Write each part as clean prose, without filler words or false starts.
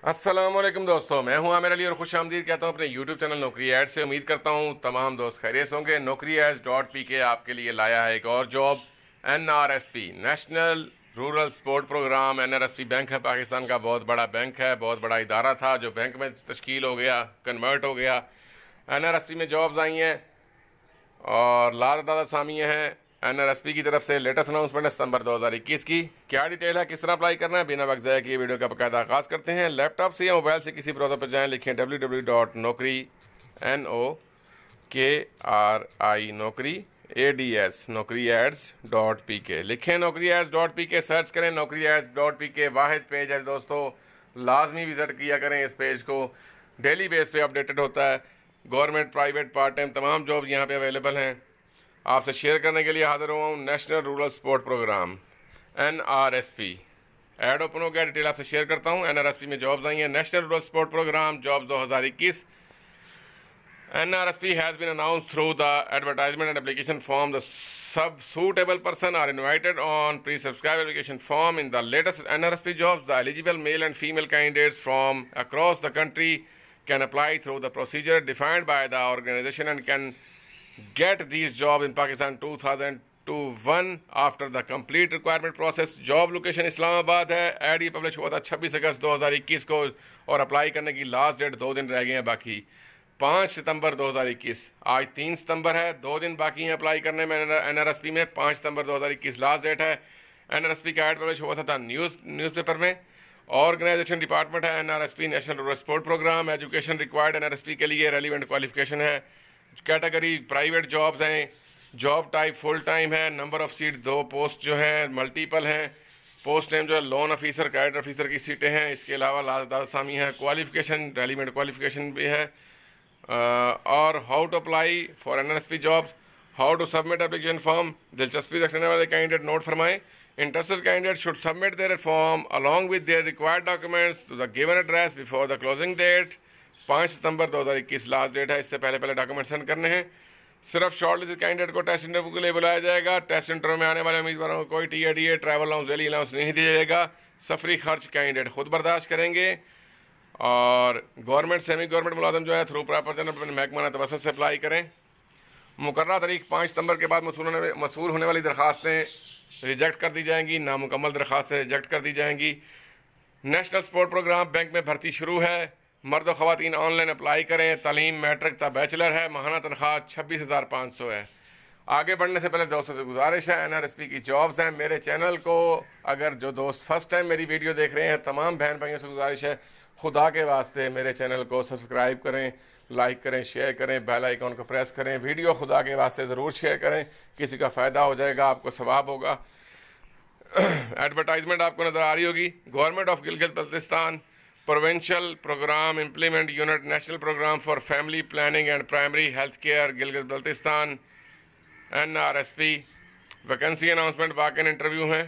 अस्सलामुअलैकुम दोस्तों, मैं हूं आमिर अली और खुश आमदीद कहता हूं अपने यूट्यूब चैनल नौकरी एड से। उम्मीद करता हूं तमाम दोस्त खैरियत होंगे। नौकरी एड्स .pk आपके लिए लाया है एक और job. NRSP national rural support programme. NRSP bank है, पाकिस्तान का बहुत बड़ा बैंक है, बहुत बड़ा इदारा था जो बैंक में तश्कील हो गया, कन्वर्ट हो गया। NRSP में जॉब्स आई हैं और लादादा सामियाँ हैं। NRSP की तरफ से लेटेस्ट अनाउंसमेंट है सितंबर 2021 की। क्या डिटेल है, किस तरह अप्लाई करना है, बिना वक्त ज़ाया किए वीडियो का बाकायदा आगाज़ करते हैं। लैपटॉप से या मोबाइल से किसी ब्राउज़र पर जाएं, लिखें www.nokri नौकरी ADS नौकरी एड्स.pk लिखें। नौकरी एड्स.pk सर्च करें। नौकरी एड्स.pk वाहिद पेज है दोस्तों, लाजमी विज़िट किया करें इस पेज को। डेली बेस पे अपडेटेड होता है। गवर्नमेंट, प्राइवेट, पार्ट टाइम तमाम जॉब यहाँ पे अवेलेबल हैं। आपसे शेयर करने के लिए हाजिर हुआ हूँ। National rural support programme NRSP ad open हो गया, डिटेल आपसे शेयर करता हूँ। NRSP में जॉब्स आई हैं। National rural support programme jobs 2021। NRSP has been announced through the advertisement and application form. The suitable person are invited on pre-subscribed application form. In the latest NRSP jobs, the eligible male and female candidates from across the country can apply through the procedure defined by the organization and can get these jobs in Pakistan 2001 after the complete requirement process. Job location Islamabad है। Add ये publish हुआ था 26 अगस्त 2021 को और apply करने की last date 2 दिन रह गए हैं बाकी, 5 सितंबर 2021। आज 3 सितंबर है, 2 दिन बाकी हैं अप्लाई करने में। NRSP में 5 सितंबर 2021 लास्ट डेट है। NRSP का एड पब्लिश हुआ था न्यूज़पेपर में। ऑर्गेनाइजेशन डिपार्टमेंट है NRSP national rural support programme. Education required NRSP के लिए रेलिवेंट क्वालिफिकेशन है। कैटेगरी प्राइवेट जॉब्स हैं। जॉब टाइप फुल टाइम है। नंबर ऑफ सीट 2 पोस्ट जो हैं मल्टीपल हैं। पोस्ट नेम जो है लोन ऑफिसर, कैडर ऑफिसर की सीटें हैं। इसके अलावा लाजदाद सामी है। क्वालिफिकेशन रेलिवेंट क्वालिफिकेशन भी है। और how to apply for NRSP jobs, how to submit application form. दिलचस्पी रखने वाले कैंडिडेट नोट फरमाएं। Interested candidate should submit their form along with their required documents to the given address before the closing date. 5 सितंबर 2021 last date है। इससे पहले document send करने हैं। सिर्फ शॉर्टलिस्टेड कैंडिडेट को टेस्ट इंटरव्यू के लिए बुलाया जाएगा। टेस्ट इंटरव्यू में आने वाले उम्मीदवारों को कोई TADA, travel allowance, daily allowance नहीं दिया जाएगा। सफरी खर्च कैंडिडेट खुद बर्दाश्त करेंगे। और गवर्नमेंट, सेमी गवर्नमेंट मुलाजम जो है थ्रू प्रॉपर जनरल महकमा तवसत से अप्लाई करें। मुकर्रर तारीख 5 सितंबर के बाद मसूल होने वाली दरखास्तें रिजेक्ट कर दी जाएंगी। नामुकम्मल दरखास्तें रिजेक्ट कर दी जाएंगी। नेशनल सपोर्ट प्रोग्राम बैंक में भर्ती शुरू है। मर्द और ख़वातीन ऑनलाइन अप्लाई करें। तालीम मैट्रिक तक बैचलर है। माहाना तनख्वाह 26,500 है। आगे बढ़ने से पहले दोस्तों से गुजारिश है, NRSP की जॉब्स हैं। मेरे चैनल को अगर जो दोस्त फर्स्ट टाइम मेरी वीडियो देख रहे हैं, तमाम बहन भाइयों से गुजारिश है, खुदा के वास्ते मेरे चैनल को सब्सक्राइब करें, लाइक करें, शेयर करें, बेल आइकॉन को प्रेस करें। वीडियो खुदा के वास्ते ज़रूर शेयर करें, किसी का फ़ायदा हो जाएगा, आपको सवाब होगा। एडवर्टाइजमेंट आपको नज़र आ रही होगी। Government of Gilgit Baltistan provincial programme implement unit national programme for family planning and primary health care Gilgit Baltistan NRSP। Vacancy announcement, वाकई इंटरव्यू हैं।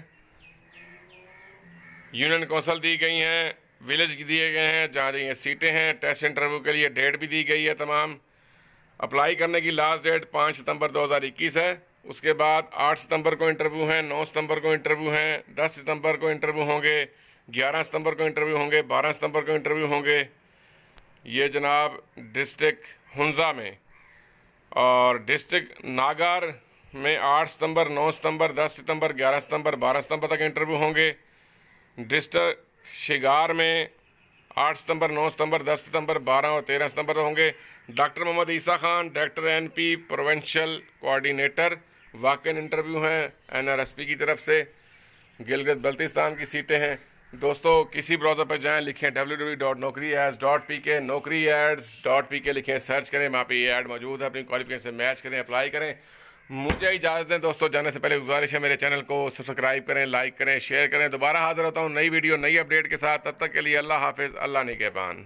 यूनियन कौंसल दी गई हैं, विलेज दिए गए हैं जहाँ ये सीटें हैं। टेस्ट इंटरव्यू के लिए डेट भी दी गई है तमाम। अप्लाई करने की लास्ट डेट 5 सितंबर 2021 है। उसके बाद 8 सितंबर को इंटरव्यू हैं, 9 सितंबर को इंटरव्यू हैं, 10 सितंबर को इंटरव्यू होंगे, 11 सितंबर को इंटरव्यू होंगे, 12 सितंबर को इंटरव्यू होंगे। ये जनाब डिस्ट्रिक्ट हुंजा में और डिस्ट्रिक्ट नागार में 8 सितंबर, 9 सितंबर, 10 सितंबर, 11 सितंबर, 12 सितंबर तक इंटरव्यू होंगे। डिस्ट्रिक्ट शिगार में 8 सितंबर, 9 सितंबर, 10 सितंबर, 12 और 13 सितंबर होंगे। Doctor Mohammad Isa Khan, director NP provincial coordinator, वाकई इंटरव्यू हैं NRSP की तरफ से। गिलगित बल्तिस्तान की सीटें हैं। दोस्तों किसी ब्राउज़र पर जाएं, लिखें www.nokriads.pk नौकरी एड्स.pk लिखें, सर्च करें, वहाँ पे ये ऐड मौजूद है। अपनी क्वालिफिकेशन से मैच करें, अप्लाई करें। मुझे इजाज़त दें दोस्तों, जाने से पहले गुजारिश है, मेरे चैनल को सब्सक्राइब करें, लाइक करें, शेयर करें। दोबारा हाजिर होता हूँ नई वीडियो, नई अपडेट के साथ। तब तक के लिए अल्लाह हाफिज़, अल्लाह निगहबान।